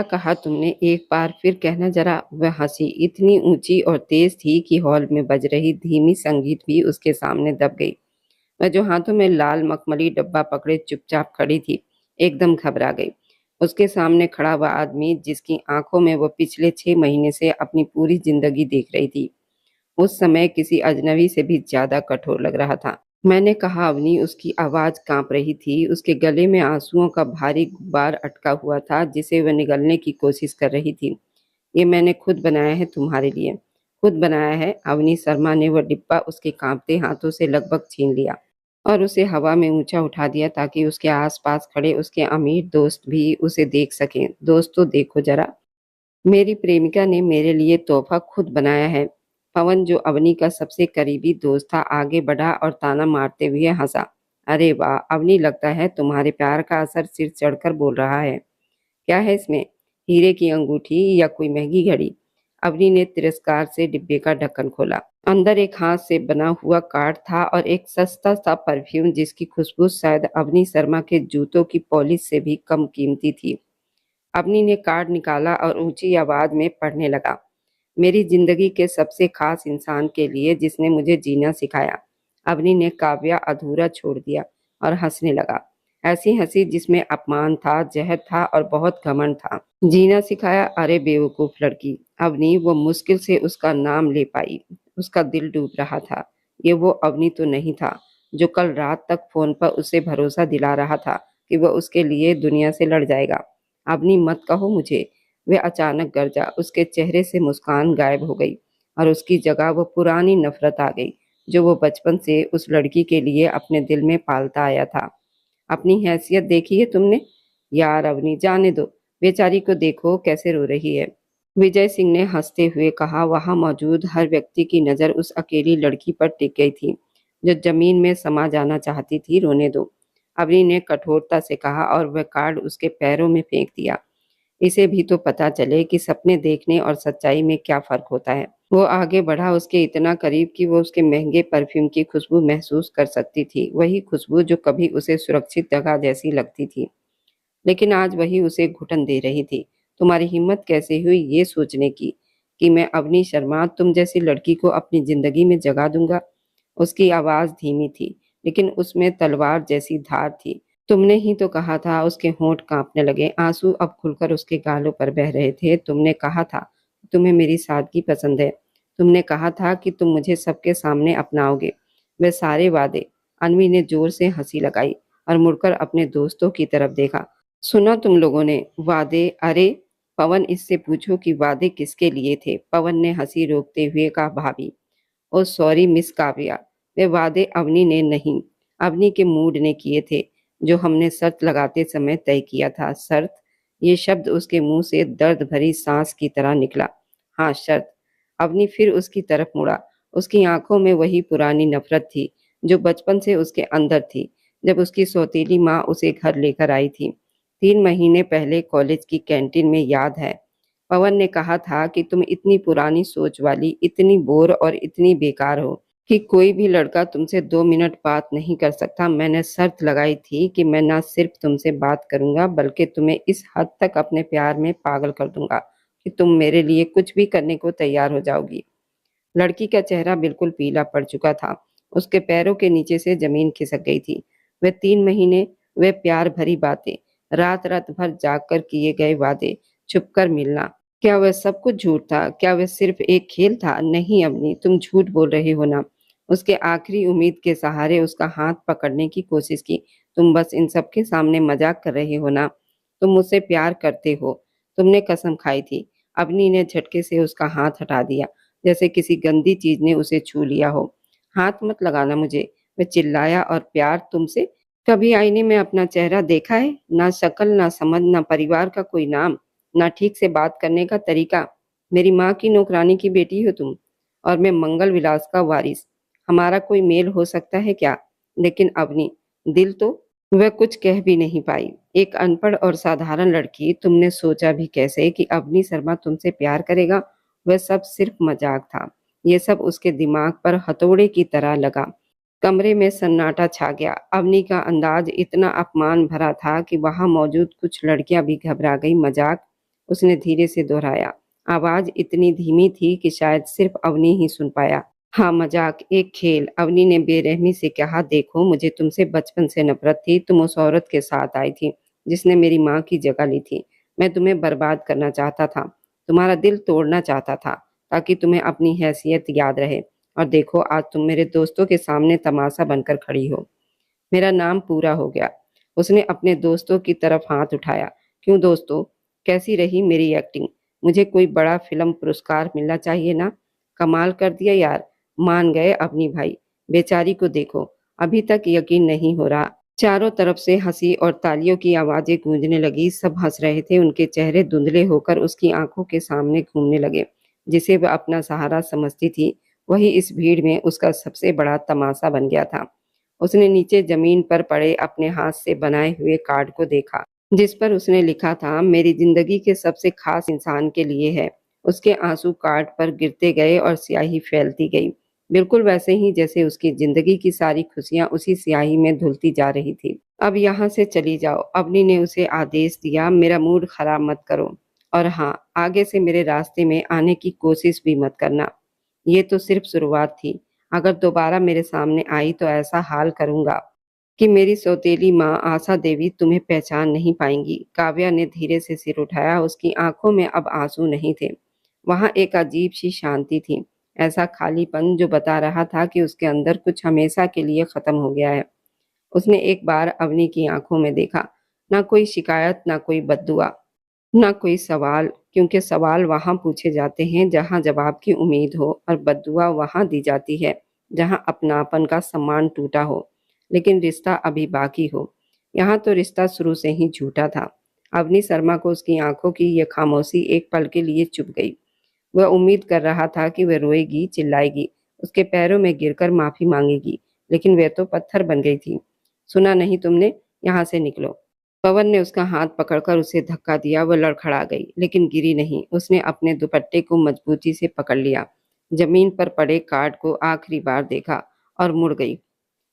कहा तुमने? एक बार फिर कहना जरा। वह हंसी इतनी ऊंची और तेज थी कि हॉल में बज रही धीमी संगीत भी उसके सामने दब गई। वह जो हाथों में लाल मखमली डब्बा पकड़े चुपचाप खड़ी थी, एकदम घबरा गई। उसके सामने खड़ा हुआ आदमी, जिसकी आंखों में वो पिछले 6 महीने से अपनी पूरी जिंदगी देख रही थी, उस समय किसी अजनबी से भी ज्यादा कठोर लग रहा था। मैंने कहा अवनी। उसकी आवाज कांप रही थी। उसके गले में आंसुओं का भारी गुब्बार अटका हुआ था, जिसे वह निगलने की कोशिश कर रही थी। ये मैंने खुद बनाया है तुम्हारे लिए, खुद बनाया है। अवनी शर्मा ने वह डिब्बा उसके कांपते हाथों से लगभग छीन लिया और उसे हवा में ऊंचा उठा दिया, ताकि उसके आसपास खड़े उसके अमीर दोस्त भी उसे देख सकें। दोस्तों देखो जरा, मेरी प्रेमिका ने मेरे लिए तोहफा खुद बनाया है। पवन, जो अवनी का सबसे करीबी दोस्त था, आगे बढ़ा और ताना मारते हुए हंसा। अरे वाह अवनी, लगता है तुम्हारे प्यार का असर सिर चढ़कर बोल रहा है। क्या है इसमें? हीरे की अंगूठी या कोई महंगी घड़ी? अवनी ने तिरस्कार से डिब्बे का ढक्कन खोला। अंदर एक हाथ से बना हुआ कार्ड था और एक सस्ता सा परफ्यूम, जिसकी खुशबू शायद अवनी शर्मा के जूतों की पॉलिश से भी कम कीमती थी। अवनी ने कार्ड निकाला और ऊंची आवाज में पढ़ने लगा। मेरी जिंदगी के सबसे खास इंसान के लिए, जिसने मुझे जीना सिखाया। अवनी ने काव्या अधूरा छोड़ दिया और हंसने लगा। ऐसी हंसी जिसमें अपमान था, जहर था और बहुत घमंड था। जीना सिखाया? अरे बेवकूफ लड़की। अवनी, वो मुश्किल से उसका नाम ले पाई। उसका दिल डूब रहा था। ये वो अवनी तो नहीं था जो कल रात तक फोन पर उसे भरोसा दिला रहा था कि वह उसके लिए दुनिया से लड़ जाएगा। अवनी मत कहो मुझे। वह अचानक गरजा। उसके चेहरे से मुस्कान गायब हो गई और उसकी जगह वो पुरानी नफरत आ गई, जो वो बचपन से उस लड़की के लिए अपने दिल में पालता आया था। अपनी हैसियत देखी है तुमने? यार अवनी, जाने दो। बेचारी को देखो कैसे रो रही है। विजय सिंह ने हंसते हुए कहा। वहां मौजूद हर व्यक्ति की नजर उस अकेली लड़की पर टिक गई थी, जो जमीन में समा जाना चाहती थी। रोने दो, अवनी ने कठोरता से कहा और वह कार्ड उसके पैरों में फेंक दिया। इसे भी तो पता चले कि सपने देखने और सच्चाई में क्या फर्क होता है। वो आगे बढ़ा, उसके इतना करीब कि वो उसके महंगे परफ्यूम की खुशबू महसूस कर सकती थी। वही खुशबू जो कभी उसे सुरक्षित जगह जैसी लगती थी, लेकिन आज वही उसे घुटन दे रही थी। तुम्हारी हिम्मत कैसे हुई ये सोचने की कि मैं अवनी शर्मा, तुम जैसी लड़की को अपनी जिंदगी में जगा दूंगा? उसकी आवाज धीमी थी, लेकिन उसमें तलवार जैसी धार थी। तुमने ही तो कहा था। उसके होंठ कांपने लगे। आंसू अब खुलकर उसके गालों पर बह रहे थे। तुमने कहा था तुम्हें मेरी सादगी पसंद है। तुमने कहा था कि तुम मुझे सबके सामने अपनाओगे। वे सारे वादे। अनवी ने जोर से हंसी लगाई और मुड़कर अपने दोस्तों की तरफ देखा। सुना तुम लोगों ने? वादे? अरे पवन, इससे पूछो कि वादे किसके लिए थे। पवन ने हंसी रोकते हुए कहा। भाभी, ओ सॉरी मिस काव्या, वे वादे अवनी ने नहीं, अवनी के मूड ने किए थे, जो हमने शर्त लगाते समय तय किया था। शर्त? ये शब्द उसके मुंह से दर्द भरी सांस की तरह निकला। हाँ शर्त। अवनी फिर उसकी तरफ मुड़ा। उसकी आंखों में वही पुरानी नफरत थी जो बचपन से उसके अंदर थी, जब उसकी सौतेली माँ उसे घर लेकर आई थी 3 महीने पहले कॉलेज की कैंटीन में, याद है? पवन ने कहा था कि तुम इतनी पुरानी सोच वाली, इतनी बोर और इतनी बेकार हो कि कोई भी लड़का तुमसे 2 मिनट बात नहीं कर सकता। मैंने शर्त लगाई थी कि मैं ना सिर्फ तुमसे बात करूंगा, बल्कि तुम्हें इस हद तक अपने प्यार में पागल कर दूंगा कि तुम मेरे लिए कुछ भी करने को तैयार हो जाओगी। लड़की का चेहरा बिल्कुल पीला पड़ चुका था। उसके पैरों के नीचे से जमीन खिसक गई थी। वे 3 महीने, वे प्यार भरी बातें, रात रात भर जागकर किए गए वादे, छुपकर मिलना, क्या वह सब कुछ झूठ था? क्या वह सिर्फ एक खेल था? नहीं अवनी, तुम झूठ बोल रहे हो ना। उसके आखिरी उम्मीद के सहारे उसका हाथ पकड़ने की कोशिश की। तुम बस इन सबके सामने मजाक कर रहे हो ना। तुम मुझसे प्यार करते हो। तुमने कसम खाई थी। अवनी ने झटके से उसका हाथ हटा दिया, जैसे किसी गंदी चीज ने उसे छू लिया हो। हाथ मत लगाना मुझे, वह चिल्लाया। और प्यार तुमसे? कभी आईने में अपना चेहरा देखा है? ना शक्ल, ना समझ, ना परिवार का कोई नाम, ना ठीक से बात करने का तरीका। मेरी माँ की नौकरानी की बेटी हो तुम, और मैं मंगल विलास का वारिस। हमारा कोई मेल हो सकता है क्या? लेकिन अवनी, दिल तो? वह कुछ कह भी नहीं पाई। एक अनपढ़ और साधारण लड़की, तुमने सोचा भी कैसे कि अवनी शर्मा तुमसे प्यार करेगा? वह सब सिर्फ मजाक था। ये सब उसके दिमाग पर हथौड़े की तरह लगा। कमरे में सन्नाटा छा गया। अवनी का अंदाज इतना अपमान भरा था कि वहां मौजूद कुछ लड़कियां भी घबरा गई। मजाक? उसने धीरे से दोहराया। आवाज इतनी धीमी थी कि शायद सिर्फ अवनी ही सुन पाया। हाँ, मजाक, एक खेल। अवनी ने बेरहमी से कहा, देखो मुझे तुमसे बचपन से नफरत थी। तुम उस औरत के साथ आई थी जिसने मेरी माँ की जगह ली थी। मैं तुम्हें बर्बाद करना चाहता था, तुम्हारा दिल तोड़ना चाहता था, ताकि तुम्हें अपनी हैसियत याद रहे। और देखो आज तुम मेरे दोस्तों के सामने तमाशा बनकर खड़ी हो। मेरा नाम पूरा हो गया। उसने अपने दोस्तों की तरफ हाथ उठाया। क्यों दोस्तों, कैसी रही मेरी एक्टिंग? मुझे कोई बड़ा फिल्म पुरस्कार मिलना चाहिए ना? कमाल कर दिया यार, मान गए अपनी भाई। बेचारी को देखो, अभी तक यकीन नहीं हो रहा। चारों तरफ से हंसी और तालियों की आवाजें गूंजने लगी। सब हंस रहे थे। उनके चेहरे धुंधले होकर उसकी आंखों के सामने घूमने लगे। जिसे वह अपना सहारा समझती थी, वही इस भीड़ में उसका सबसे बड़ा तमाशा बन गया था। उसने नीचे जमीन पर पड़े अपने हाथ से बनाए हुए कार्ड को देखा, जिस पर उसने लिखा था, मेरी जिंदगी के सबसे खास इंसान के लिए है। उसके आंसू कार्ड पर गिरते गए और स्याही फैलती गई, बिल्कुल वैसे ही जैसे उसकी जिंदगी की सारी खुशियां उसी स्याही में धुलती जा रही थी। अब यहाँ से चली जाओ, अवनी ने उसे आदेश दिया। मेरा मूड खराब मत करो, और हाँ, आगे से मेरे रास्ते में आने की कोशिश भी मत करना। ये तो सिर्फ शुरुआत थी। अगर दोबारा मेरे सामने आई तो ऐसा हाल करूंगा कि मेरी सौतेली माँ आशा देवी तुम्हें पहचान नहीं पाएंगी। काव्या ने धीरे से सिर उठाया। उसकी आंखों में अब आंसू नहीं थे। वहां एक अजीब सी शांति थी, ऐसा खालीपन जो बता रहा था कि उसके अंदर कुछ हमेशा के लिए खत्म हो गया है। उसने एक बार अवनी की आंखों में देखा। ना कोई शिकायत, ना कोई बद्दुआ, ना कोई सवाल, क्योंकि सवाल वहां पूछे जाते हैं जहां जवाब की उम्मीद हो, और बद्दुआ वहां दी जाती है जहां अपनापन का सम्मान टूटा हो लेकिन रिश्ता अभी बाकी हो। यहाँ तो रिश्ता शुरू से ही झूठा था। अवनी शर्मा को उसकी आंखों की यह खामोशी एक पल के लिए चुभ गई। वह उम्मीद कर रहा था कि वह रोएगी, चिल्लाएगी, उसके पैरों में गिरकर माफी मांगेगी, लेकिन वह तो पत्थर बन गई थी। सुना नहीं तुमने? यहाँ से निकलो। पवन ने उसका हाथ पकड़कर उसे धक्का दिया। वह लड़खड़ा गई, लेकिन गिरी नहीं। उसने अपने दुपट्टे को मजबूती से पकड़ लिया, जमीन पर पड़े कार्ड को आखिरी बार देखा और मुड़ गई।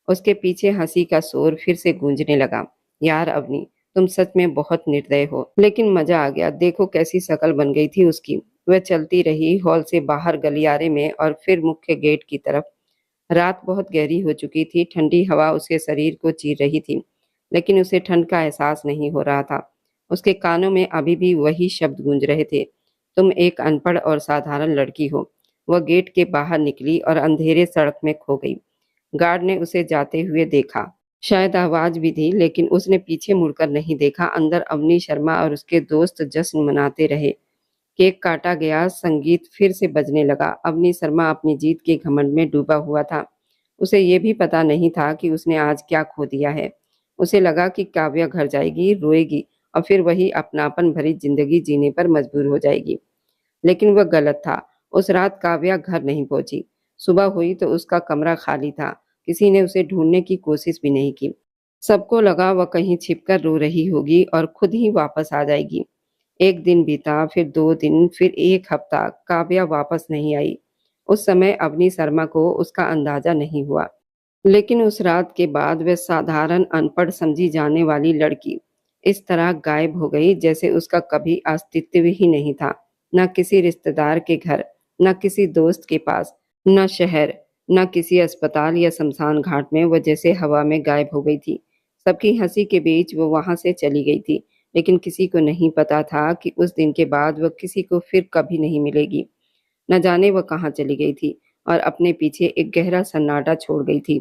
उसके पीछे हंसी का शोर फिर से गूंजने लगा। यार अवनी, तुम सच में बहुत निर्दय हो, लेकिन मजा आ गया। देखो कैसी शक्ल बन गई थी उसकी। वह चलती रही, हॉल से बाहर गलियारे में और फिर मुख्य गेट की तरफ। रात बहुत गहरी हो चुकी थी। ठंडी हवा उसके शरीर को चीर रही थी, लेकिन उसे ठंड का एहसास नहीं हो रहा था। उसके कानों में अभी भी वही शब्द गूंज रहे थे, तुम एक अनपढ़ और साधारण लड़की हो। वह गेट के बाहर निकली और अंधेरे सड़क में खो गई। गार्ड ने उसे जाते हुए देखा। शायद आवाज भी दी, लेकिन उसने पीछे मुड़कर नहीं देखा। अंदर अवनी शर्मा और उसके दोस्त जश्न मनाते रहे। केक काटा गया, संगीत फिर से बजने लगा। अवनी शर्मा अपनी जीत के घमंड में डूबा हुआ था। उसे ये भी पता नहीं था कि उसने आज क्या खो दिया है। उसे लगा कि काव्या घर जाएगी, रोएगी और फिर वही अपनापन भरी जिंदगी जीने पर मजबूर हो जाएगी। लेकिन वह गलत था। उस रात काव्या घर नहीं पहुंची। सुबह हुई तो उसका कमरा खाली था। किसी ने उसे ढूंढने की कोशिश भी नहीं की। सबको लगा वह कहीं छिपकर रो रही होगी और खुद ही वापस आ जाएगी। एक दिन बीता, फिर 2 दिन, फिर एक हफ्ता। काव्या वापस नहीं आई। उस समय अवनी शर्मा को उसका अंदाजा नहीं हुआ, लेकिन उस रात के बाद वह साधारण अनपढ़ समझी जाने वाली लड़की इस तरह गायब हो गई जैसे उसका कभी अस्तित्व ही नहीं था। न किसी रिश्तेदार के घर, न किसी दोस्त के पास, न शहर, न किसी अस्पताल या शमशान घाट में। वह जैसे हवा में गायब हो गई थी। सबकी हंसी के बीच वो वहां से चली गई थी, लेकिन किसी को नहीं पता था कि उस दिन के बाद वह किसी को फिर कभी नहीं मिलेगी। न जाने वह कहाँ चली गई थी और अपने पीछे एक गहरा सन्नाटा छोड़ गई थी।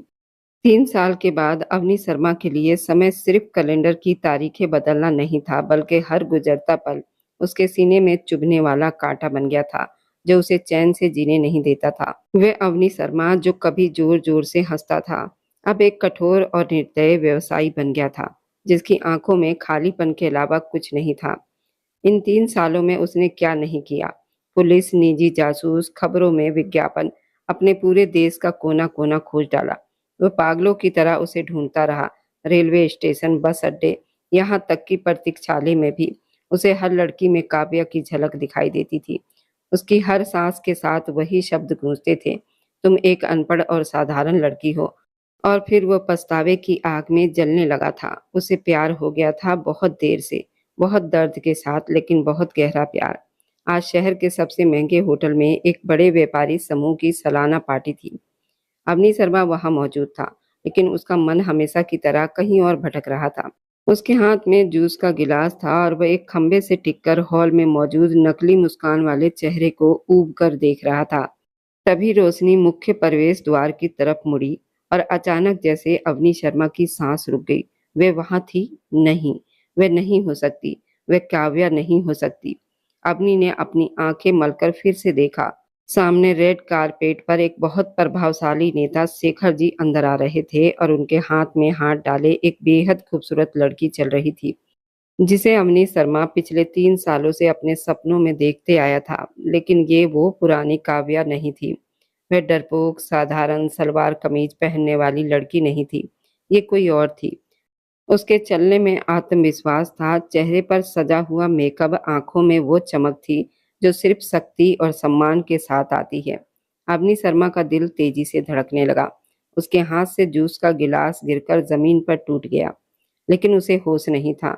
3 साल के बाद अवनी शर्मा के लिए समय सिर्फ कैलेंडर की तारीखें बदलना नहीं था, बल्कि हर गुजरता पल उसके सीने में चुभने वाला कांटा बन गया था, जो उसे चैन से जीने नहीं देता था। वह अवनी शर्मा जो कभी जोर जोर से हंसता था, अब एक कठोर और निर्दयी व्यवसायी बन गया था, जिसकी आंखों में खालीपन के अलावा कुछ नहीं था। इन 3 सालों में उसने क्या नहीं किया। पुलिस, निजी जासूस, खबरों में विज्ञापन, अपने पूरे देश का कोना कोना खोज डाला। वह पागलों की तरह उसे ढूंढता रहा। रेलवे स्टेशन, बस अड्डे, यहाँ तक कि प्रतीक्षालय में भी उसे हर लड़की में काव्या की झलक दिखाई देती थी। उसकी हर सांस के साथ वही शब्द गूंजते थे, तुम एक अनपढ़ और साधारण लड़की हो। और फिर वह पछतावे की आग में जलने लगा था। उसे प्यार हो गया था बहुत देर से, बहुत दर्द के साथ लेकिन बहुत गहरा प्यार। आज शहर के सबसे महंगे होटल में एक बड़े व्यापारी समूह की सालाना पार्टी थी। अवनी शर्मा वहां मौजूद था, लेकिन उसका मन हमेशा की तरह कहीं और भटक रहा था। उसके हाथ में जूस का गिलास था और वह एक खंबे से टिककर हॉल में मौजूद नकली मुस्कान वाले चेहरे को ऊब कर देख रहा था। तभी रोशनी मुख्य प्रवेश द्वार की तरफ मुड़ी और अचानक जैसे अवनी शर्मा की सांस रुक गई। वे वहां थी? नहीं, वे नहीं हो सकती। वे काव्या नहीं हो सकती। अवनी ने अपनी आंखें मलकर फिर से देखा। सामने रेड कारपेट पर एक बहुत प्रभावशाली नेता शेखर जी अंदर आ रहे थे और उनके हाथ में हाथ डाले एक बेहद खूबसूरत लड़की चल रही थी, जिसे अवनी शर्मा पिछले 3 सालों से अपने सपनों में देखते आया था। लेकिन ये वो पुरानी काव्या नहीं थी। वह डरपोक साधारण सलवार कमीज पहनने वाली लड़की नहीं थी। ये कोई और थी। उसके चलने में आत्मविश्वास था, चेहरे पर सजा हुआ मेकअप, आंखों में वो चमक थी जो सिर्फ शक्ति और सम्मान के साथ आती है। अवनी शर्मा का दिल तेजी से धड़कने लगा। उसके हाथ से जूस का गिलास गिरकर जमीन पर टूट गया, लेकिन उसे होश नहीं था।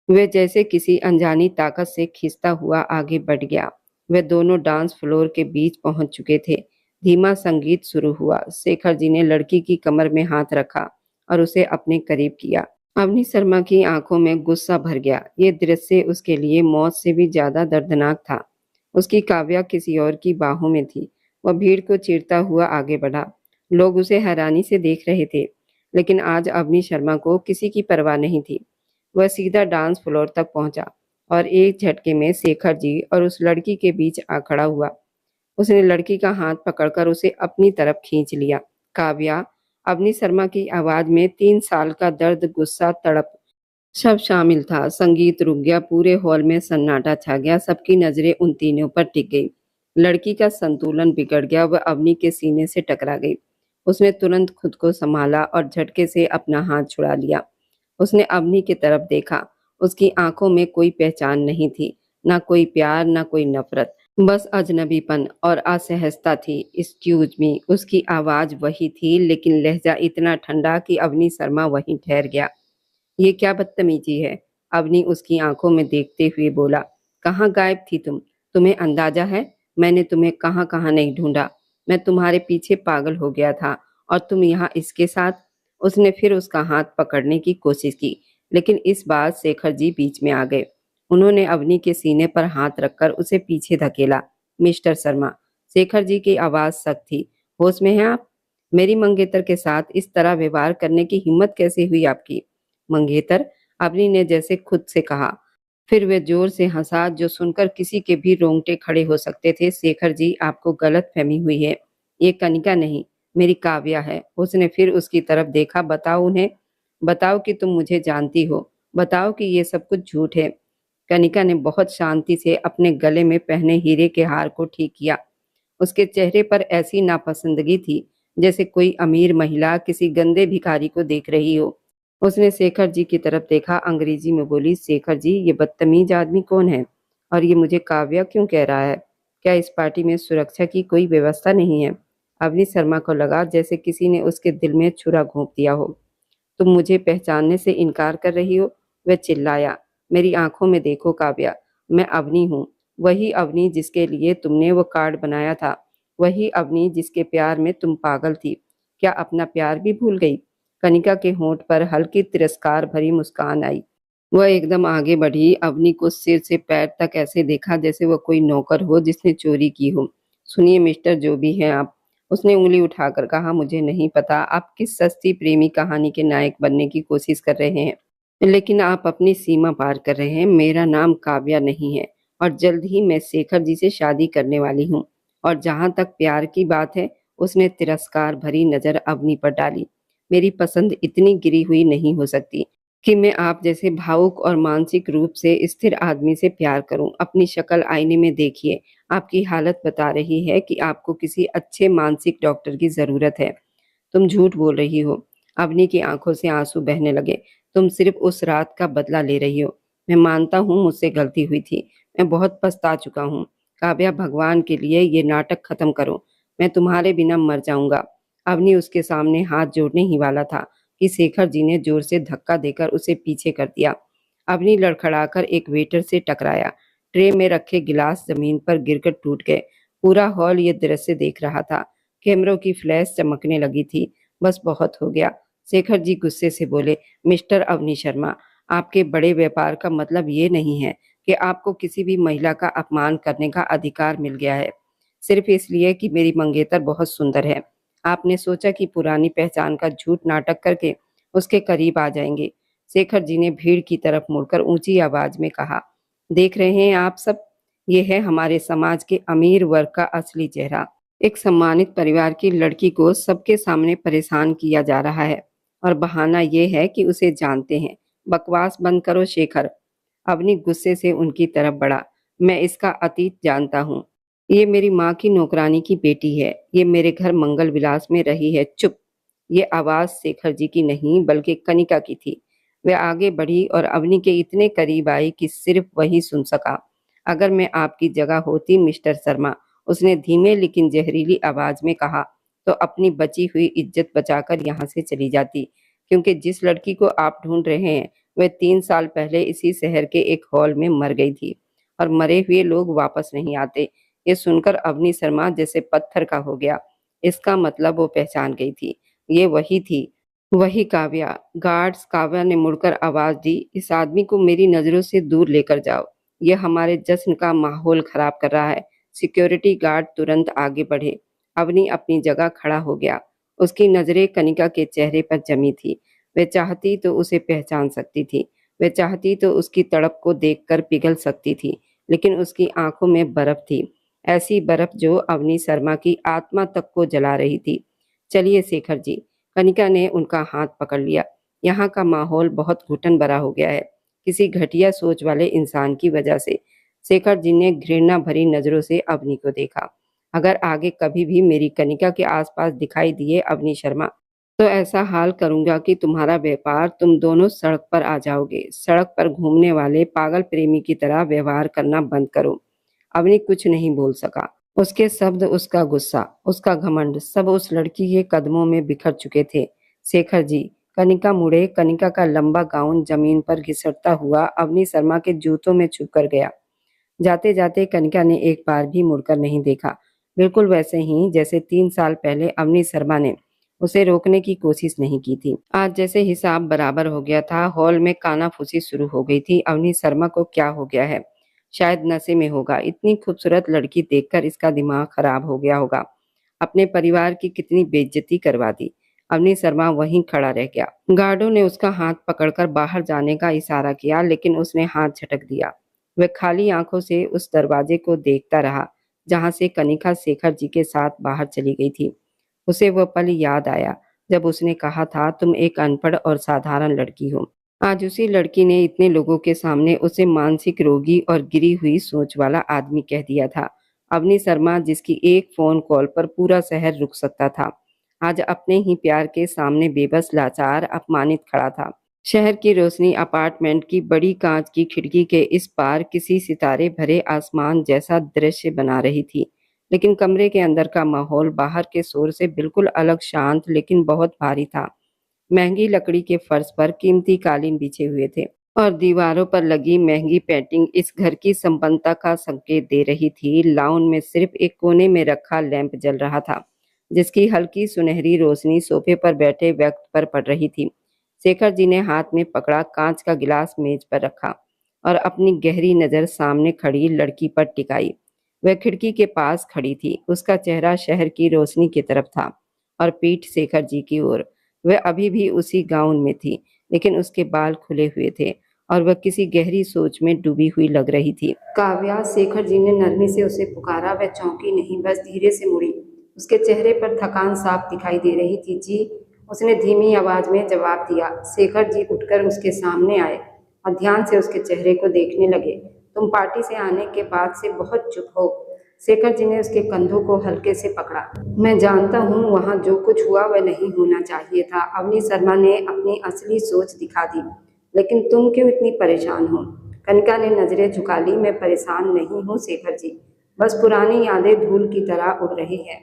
वह जैसे किसी अनजानी ताकत से खींचता हुआ आगे बढ़ गया। वे दोनों डांस फ्लोर के बीच पहुंच चुके थे। धीमा संगीत शुरू हुआ। शेखर जी ने लड़की की कमर में हाथ रखा और उसे अपने करीब किया। अवनी शर्मा की आंखों में गुस्सा भर गया। ये दृश्य उसके लिए मौत से भी ज्यादा दर्दनाक था। उसकी काव्या किसी और की बाहों में थी। वह भीड़ को चीरता हुआ आगे बढ़ा। लोग उसे हैरानी से देख रहे थे, लेकिन आज अवनी शर्मा को किसी की परवाह नहीं थी। वह सीधा डांस फ्लोर तक पहुंचा और एक झटके में शेखर जी और उस लड़की के बीच आ खड़ा हुआ। उसने लड़की का हाथ पकड़कर उसे अपनी तरफ खींच लिया। काव्या, अवनी शर्मा की आवाज में 3 साल का दर्द, गुस्सा, तड़प सब शामिल था। संगीत रुक गया। पूरे हॉल में सन्नाटा छा गया। सबकी नजरें उन तीनों पर टिक गई। लड़की का संतुलन बिगड़ गया। वह अवनी के सीने से टकरा गई। उसने तुरंत खुद को संभाला और झटके से अपना हाथ छुड़ा लिया। उसने अवनी की तरफ देखा। उसकी आंखों में कोई पहचान नहीं थी, ना कोई प्यार, ना कोई नफरत, बस अजनबीपन और असहजता थी। एक्सक्यूज मी, उसकी आवाज वही थी, लेकिन लहजा इतना ठंडा कि अवनी शर्मा वहीं ठहर गया। ये क्या बदतमीजी है? अवनी उसकी आंखों में देखते हुए बोला। कहाँ गायब थी तुम? तुम्हें अंदाजा है मैंने तुम्हें कहाँ कहाँ नहीं ढूंढा? मैं तुम्हारे पीछे पागल हो गया था और तुम यहाँ इसके साथ। उसने फिर उसका हाथ पकड़ने की कोशिश की, लेकिन इस बार शेखर जी बीच में आ गए। उन्होंने अवनी के सीने पर हाथ रखकर उसे पीछे धकेला। मिस्टर शर्मा, शेखर जी की आवाज सख्त थी। होश में हैं आप? मेरी मंगेतर के साथ इस तरह व्यवहार करने की हिम्मत कैसे हुई आपकी? मंगेतर, अवनी ने जैसे खुद से कहा। फिर वे जोर से हंसा, जो सुनकर किसी के भी रोंगटे खड़े हो सकते थे। शेखर जी, आपको गलत फहमी हुई है। ये कनिका नहीं, मेरी काव्या है। उसने फिर उसकी तरफ देखा। बताओ उन्हें, बताओ कि तुम मुझे जानती हो, बताओ कि ये सब कुछ झूठ है। कनिका ने बहुत शांति से अपने गले में पहने हीरे के हार को ठीक किया। उसके चेहरे पर ऐसी नापसंदगी थी जैसे कोई अमीर महिला किसी गंदे भिखारी को देख रही हो। उसने शेखर जी की तरफ देखा। अंग्रेजी में बोली, शेखर जी, ये बदतमीज आदमी कौन है और ये मुझे काव्या क्यों कह रहा है? क्या इस पार्टी में सुरक्षा की कोई व्यवस्था नहीं है? अवनी शर्मा को लगा जैसे किसी ने उसके दिल में छुरा घोंप दिया हो। तुम मुझे पहचानने से इनकार कर रही हो? वह चिल्लाया। मेरी आंखों में देखो काव्या, मैं अवनी हूँ। वही अवनी जिसके लिए तुमने वो कार्ड बनाया था। वही अवनी जिसके प्यार में तुम पागल थी। क्या अपना प्यार भी भूल गई? कनिका के होंठ पर हल्की तिरस्कार भरी मुस्कान आई। वह एकदम आगे बढ़ी। अवनी को सिर से पैर तक ऐसे देखा जैसे वह कोई नौकर हो जिसने चोरी की हो। सुनिए मिस्टर, जो भी हैं आप, उसने उंगली उठाकर कहा, मुझे नहीं पता आप किस सस्ती प्रेमी कहानी के नायक बनने की कोशिश कर रहे हैं, लेकिन आप अपनी सीमा पार कर रहे हैं। मेरा नाम काव्या नहीं है और जल्द ही मैं शेखर जी से शादी करने वाली हूँ। और जहां तक प्यार की बात है, उसने तिरस्कार भरी नजर अवनी पर डाली। मेरी पसंद इतनी गिरी हुई नहीं हो सकती कि मैं आप जैसे भावुक और मानसिक रूप से स्थिर आदमी से प्यार करूं। अपनी शक्ल आईने में देखिए। आपकी हालत बता रही है कि आपको किसी अच्छे मानसिक डॉक्टर की जरूरत है। तुम झूठ बोल रही हो। अवनी की आंखों से आंसू बहने लगे। तुम सिर्फ उस रात का बदला ले रही हो। मैं मानता हूँ मुझसे गलती हुई थी। मैं बहुत पछता चुका हूँ। काव्या, भगवान के लिए ये नाटक खत्म करो। मैं तुम्हारे बिना मर जाऊंगा। अवनी उसके सामने हाथ जोड़ने ही वाला था कि शेखर जी ने जोर से धक्का देकर उसे पीछे कर दिया। अवनी लड़खड़ाकर एक वेटर से टकराया। ट्रे में रखे गिलास जमीन पर गिरकर टूट गए। पूरा हॉल ये दृश्य देख रहा था। कैमरों की फ्लैश चमकने लगी थी। बस बहुत हो गया। शेखर जी गुस्से से बोले, मिस्टर अवनी शर्मा, आपके बड़े व्यापार का मतलब ये नहीं है कि आपको किसी भी महिला का अपमान करने का अधिकार मिल गया है सिर्फ इसलिए कि मेरी मंगेतर बहुत सुंदर है। आपने सोचा कि पुरानी पहचान का झूठ नाटक करके उसके करीब आ जाएंगे। शेखर जी ने भीड़ की तरफ मुड़कर ऊंची आवाज में कहा, देख रहे हैं आप सब, ये है हमारे समाज के अमीर वर्ग का असली चेहरा। एक सम्मानित परिवार की लड़की को सबके सामने परेशान किया जा रहा है और बहाना ये है कि उसे जानते हैं। बकवास बंद करो शेखर। अवनी गुस्से से उनकी तरफ बढ़ा। मैं इसका अतीत जानता हूँ। ये मेरी माँ की नौकरानी की बेटी है। ये मेरे घर मंगल विलास में रही है। चुप। ये आवाज शेखर जी की नहीं बल्कि कनिका की थी। वह आगे बढ़ी और अवनी के इतने करीब आई कि सिर्फ वही सुन सका। अगर मैं आपकी जगह होती मिस्टर शर्मा, उसने धीमे लेकिन जहरीली आवाज में कहा, तो अपनी बची हुई इज्जत बचाकर यहाँ से चली जाती, क्योंकि जिस लड़की को आप ढूंढ रहे हैं वह 3 साल पहले इसी शहर के एक हॉल में मर गई थी और मरे हुए लोग वापस नहीं आते। ये सुनकर अवनी शर्मा जैसे पत्थर का हो गया। इसका मतलब वो पहचान गई थी। ये वही थी, वही काव्या। गार्ड्स, काव्या ने मुड़कर आवाज दी, इस आदमी को मेरी नजरों से दूर लेकर जाओ। यह हमारे जश्न का माहौल खराब कर रहा है। सिक्योरिटी गार्ड तुरंत आगे बढ़े। अवनी अपनी जगह खड़ा हो गया। उसकी नजरें कनिका के चेहरे पर जमी थी। वह चाहती तो उसे पहचान सकती थी। वह चाहती तो उसकी तड़प को देखकर पिघल सकती थी, लेकिन उसकी आंखों में बर्फ थी। ऐसी बर्फ जो अवनी शर्मा की आत्मा तक को जला रही थी। चलिए शेखर जी। कनिका ने उनका हाथ पकड़ लिया। यहाँ का माहौल बहुत घुटन भरा हो गया है, किसी घटिया सोच वाले इंसान की वजह से। शेखर जी ने घृणा भरी नजरों से अवनी को देखा। अगर आगे कभी भी मेरी कनिका के आसपास दिखाई दिए अवनी शर्मा, तो ऐसा हाल करूंगा कि तुम्हारा व्यापार, तुम दोनों सड़क पर आ जाओगे। सड़क पर घूमने वाले पागल प्रेमी की तरह व्यवहार करना बंद करो। अवनी कुछ नहीं बोल सका। उसके शब्द, उसका गुस्सा, उसका घमंड सब उस लड़की के कदमों में बिखर चुके थे। शेखर जी। कनिका मुड़े। कनिका का लंबा गाउन जमीन पर घिसटता हुआ अवनी शर्मा के जूतों में छुप कर गया। जाते जाते कनिका ने एक बार भी मुड़कर नहीं देखा, बिल्कुल वैसे ही जैसे 3 साल पहले अवनी शर्मा ने उसे रोकने की कोशिश नहीं की थी। आज जैसे हिसाब बराबर हो गया था। हॉल में कानाफूसी शुरू हो गई थी। अवनी शर्मा को क्या हो गया है? शायद नशे में होगा। इतनी खूबसूरत लड़की देखकर इसका दिमाग खराब हो गया होगा। अपने परिवार की कितनी बेइज्जती करवा दी। अवनी शर्मा वहीं खड़ा रह गया। गार्डों ने उसका हाथ पकड़कर बाहर जाने का इशारा किया, लेकिन उसने हाथ झटक दिया। वह खाली आंखों से उस दरवाजे को देखता रहा जहां से कनिका शेखर जी के साथ बाहर चली गई थी। उसे वह पल याद आया जब उसने कहा था, तुम एक अनपढ़ और साधारण लड़की हो। आज उसी लड़की ने इतने लोगों के सामने उसे मानसिक रोगी और गिरी हुई सोच वाला आदमी कह दिया था। अवनी शर्मा, जिसकी एक फोन कॉल पर पूरा शहर रुक सकता था, आज अपने ही प्यार के सामने बेबस, लाचार, अपमानित खड़ा था। शहर की रोशनी अपार्टमेंट की बड़ी कांच की खिड़की के इस पार किसी सितारे भरे आसमान जैसा दृश्य बना रही थी, लेकिन कमरे के अंदर का माहौल बाहर के शोर से बिल्कुल अलग, शांत लेकिन बहुत भारी था। महंगी लकड़ी के फर्श पर कीमती कालीन बिछे हुए थे और दीवारों पर लगी महंगी पेंटिंग इस घर की संपन्नता का संकेत दे रही थी। लाउन में सिर्फ एक कोने में रखा लैंप जल रहा था, जिसकी हल्की सुनहरी रोशनी सोफे पर बैठे व्यक्ति पर पड़ रही थी। शेखर जी ने हाथ में पकड़ा कांच का गिलास मेज पर रखा और अपनी गहरी नजर सामने खड़ी लड़की पर टिकाई। वह खिड़की के पास खड़ी थी। उसका चेहरा शहर की रोशनी की तरफ था और पीठ शेखर जी की ओर। वह अभी भी उसी गाउन में थी, लेकिन उसके बाल खुले हुए थे और वह किसी गहरी सोच में डूबी हुई लग रही थी। काव्या, शेखर जी ने नरमी से उसे पुकारा। वह चौंकी नहीं, बस धीरे से मुड़ी। उसके चेहरे पर थकान साफ दिखाई दे रही थी। जी, उसने धीमी आवाज में जवाब दिया। शेखर जी उठकर उसके सामने आए और ध्यान से उसके चेहरे को देखने लगे। तुम पार्टी से आने के बाद से बहुत चुप हो। शेखर जी ने उसके कंधों को हल्के से पकड़ा। मैं जानता हूँ वहाँ जो कुछ हुआ वह नहीं होना चाहिए था। अवनी शर्मा ने अपनी असली सोच दिखा दी। लेकिन तुम क्यों इतनी परेशान हो? कनिका ने नजरें झुका ली। मैं परेशान नहीं हूँ शेखर जी, बस पुरानी यादें धूल की तरह उड़ रही है।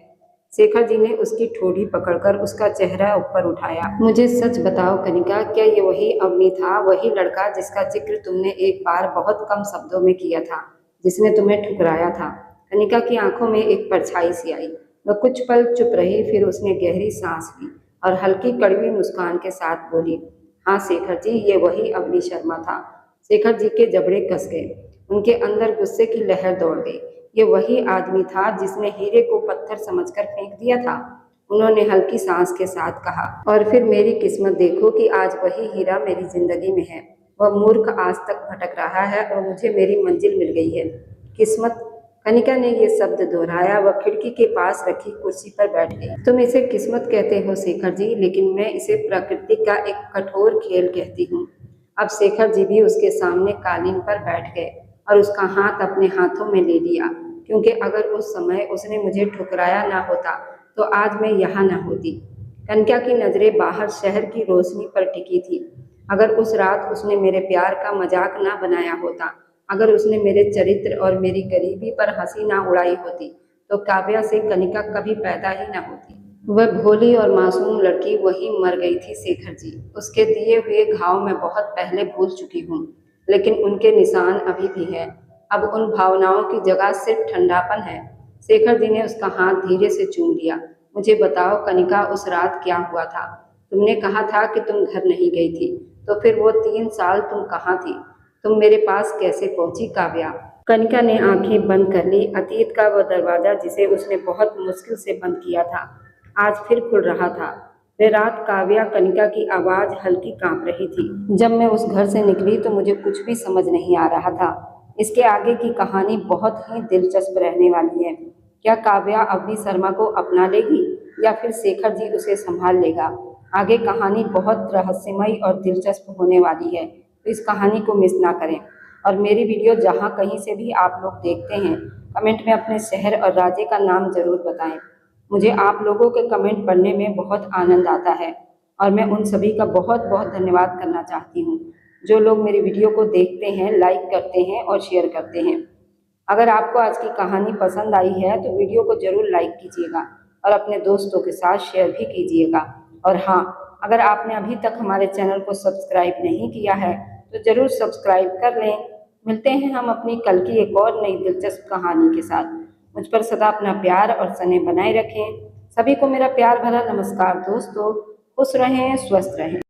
शेखर जी ने उसकी ठोड़ी पकड़कर उसका चेहरा ऊपर उठाया। मुझे सच बताओ कनिका, क्या ये वही अवनी था, वही लड़का जिसका जिक्र तुमने एक बार बहुत कम शब्दों में किया था, जिसने तुम्हें ठुकराया था? कनिका की आंखों में एक परछाई सी आई। वह कुछ पल चुप रही, फिर उसने गहरी सांस ली और हल्की कड़वी मुस्कान के साथ बोली, हाँ शेखर जी, ये वही अवनी शर्मा था। शेखर जी के जबड़े कस गए, उनके अंदर गुस्से की लहर दौड़ गई। ये वही आदमी था जिसने हीरे को पत्थर समझकर फेंक दिया था। उन्होंने हल्की सांस के साथ कहा, और फिर मेरी किस्मत देखो कि आज वही हीरा मेरी जिंदगी में है। वह मूर्ख आज तक भटक रहा है और मुझे मेरी मंजिल मिल गई है। किस्मत? कनिका ने ये शब्द दोहराया। वह खिड़की के पास रखी कुर्सी पर बैठ गई। तुम इसे किस्मत कहते हो शेखर जी, लेकिन मैं इसे प्रकृति का एक कठोर खेल कहती हूँ। अब शेखर जी भी उसके सामने कालीन पर बैठ गए और उसका हाथ अपने हाथों में ले लिया, क्योंकि अगर उस समय उसने मुझे ठुकराया ना होता तो आज मैं यहाँ ना होती। कनिका की नजरें बाहर शहर की रोशनी पर टिकी थी। अगर उस रात उसने मेरे प्यार का मजाक ना बनाया होता, अगर उसने मेरे चरित्र और मेरी गरीबी पर हंसी ना उड़ाई होती, तो काव्या से कनिका कभी पैदा ही ना होती। वह भोली और मासूम लड़की वहीं मर गई थी शेखर जी। उसके दिए हुए घाव मैं बहुत पहले भूल चुकी हूँ, लेकिन उनके निशान अभी भी हैं। अब उन भावनाओं की जगह सिर्फ ठंडापन है। शेखर जी ने उसका हाथ धीरे से चूम लिया। मुझे बताओ कनिका, उस रात क्या हुआ था? तुमने कहा था कि तुम घर नहीं गई थी, तो फिर वो 3 साल तुम कहाँ थी? तुम मेरे पास कैसे पहुंची काव्या? कनिका ने आंखें बंद कर ली। अतीत का वह दरवाजा जिसे उसने बहुत मुश्किल से बंद किया था, आज फिर खुल रहा था। वे रात काव्या, कनिका की आवाज हल्की कांप रही थी। जब मैं उस घर से निकली तो मुझे कुछ भी समझ नहीं आ रहा था। इसके आगे की कहानी बहुत ही दिलचस्प रहने वाली है। क्या काव्या अवनी शर्मा को अपना लेगी या फिर शेखर जी उसे संभाल लेगा? आगे कहानी बहुत रहस्यमयी और दिलचस्प होने वाली है, तो इस कहानी को मिस ना करें। और मेरी वीडियो जहाँ कहीं से भी आप लोग देखते हैं, कमेंट में अपने शहर और राज्य का नाम जरूर बताएं। मुझे आप लोगों के कमेंट पढ़ने में बहुत आनंद आता है और मैं उन सभी का बहुत बहुत धन्यवाद करना चाहती हूँ जो लोग मेरी वीडियो को देखते हैं, लाइक करते हैं और शेयर करते हैं। अगर आपको आज की कहानी पसंद आई है तो वीडियो को जरूर लाइक कीजिएगा और अपने दोस्तों के साथ शेयर भी कीजिएगा। और हाँ, अगर आपने अभी तक हमारे चैनल को सब्सक्राइब नहीं किया है तो जरूर सब्सक्राइब कर लें। मिलते हैं हम अपनी कल की एक और नई दिलचस्प कहानी के साथ। मुझ पर सदा अपना प्यार और स्नेह बनाए रखें। सभी को मेरा प्यार भरा नमस्कार दोस्तों। खुश रहें, स्वस्थ रहें।